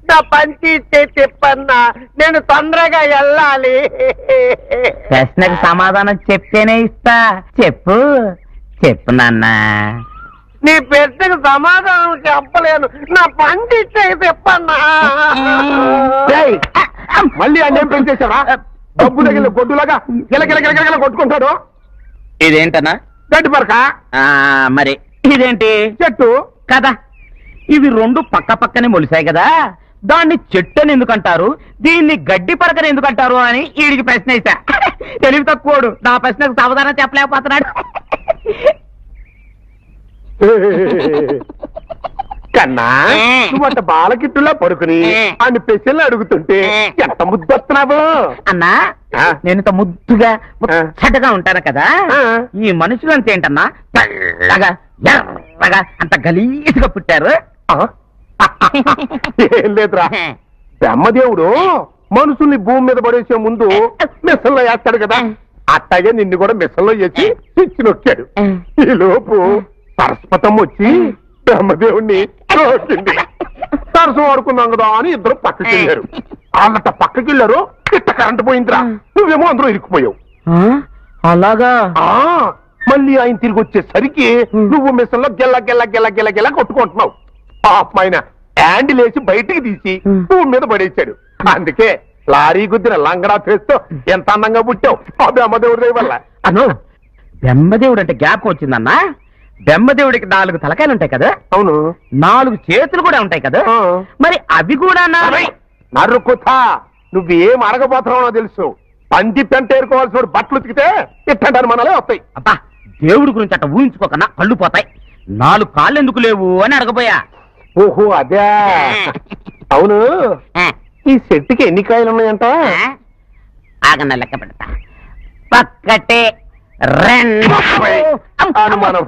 నా పంచి ఇచ్చే తిప్పన్నా, నేను తొందరగా వెళ్ళాలి. ప్రశ్నకు సమాధానం చెప్తేనే ఇస్తా. చెప్పు చెప్పు నాన్న. నీ ప్రశ్నకు సమాధానం చెప్పలేను. నా పంచి ఇచ్చే తిప్పన్నా. మళ్ళీ అన్నేం పెంచేసావా? డబ్బు తగిలిన గొడ్డులాగా గిలగిలగిలగిల కొట్టుకుంటాడు. ఇదేంటన్నా? గడ్డి పరక. మరి ఇదేంటి? చెట్టు కదా. ఇవి రెండు పక్క పక్కనే మొలిసాయి కదా, దాన్ని చెట్టు అని ఎందుకంటారు, దీన్ని గడ్డి పరకని ఎందుకంటారు అని వీడికి ప్రశ్న వేసా. తెలివి తక్కువడు నా ప్రశ్నకు సమాధానం చెప్పలేకపోతున్నాడు. కన్నా నువ్వు బాలకిట్టులా పడుకుని ఆయన పెసలు అడుగుతుంటే ఎంత ముద్దొస్తున్నావు అన్నా. నేను ఇంత ముద్దుగా ముచ్చటగా ఉంటాను కదా, ఈ మనుషులు అంత ఏంటన్నా తెల్లగా ఎర్రగా అంత గలీజ్గా పుట్టారు. ఏం లేదురా, బ్రహ్మదేవుడు మనుషుల్ని భూమి మీద పడేసే ముందు మిషన్లో వేస్తాడు కదా, అట్టాగే నిన్ను కూడా మిషన్లో వేసి స్విచ్ నొక్కాడు. ఈ లోపు సరస్వతం వచ్చి బ్రహ్మదేవుణ్ణి నొక్కింది. సరసం ఆడుకున్నాం కదా అని ఇద్దరు పక్కకి వెళ్ళారు. వాళ్ళంట పక్కకి వెళ్ళారు, ఇట్ట కరెంట్ పోయిందిరా, నువ్వేమో అందరూ ఇరుక్కుపోయావు. అలాగా? మళ్ళీ ఆయన తిరిగి వచ్చేసరికి నువ్వు మిషన్లో గెల్ల గెల్ల గెల్ల గెల్ల గెల్ల కొట్టుకుంటున్నావు. పాపం ఆయన హ్యాండిల్ వేసి బయటికి తీసి భూమి మీద పడేశాడు. అందుకే లారీ గుద్దిన లంగడా ఫేస్తో ఎంత అందంగా పుట్టావు ఆ బ్రహ్మదేవుడి వల్ల. అను, బ్రహ్మదేవుడు అంటే జ్ఞాపకం వచ్చిందన్నా. బ్రహ్మదేవుడికి 4 తలకాయలు ఉంటాయి కదా. అవును. 4 చేతులు కూడా ఉంటాయి కదా, మరి అవి కూడా నరుకుతా. నువ్వేం అడగబోతున్నావో తెలుసు. పంది పెంట ఏరుకోవాల్సిన బట్టలు ఉతికితే ఇట్టంటారు మనలే వస్తాయి. అబ్బా, దేవుడి గురించి అట్ట ఊహించుకోకన్నా కళ్ళు పోతాయి. 4 కాళ్ళు ఎందుకు లేవు అని అడగబోయా. ఓహో అదే. అవును, ఈ చెట్టుకి ఎన్ని కాయలు ఉన్నాయంట? ఆగన్న లెక్క పెడతా. 1 2 అనుమానం.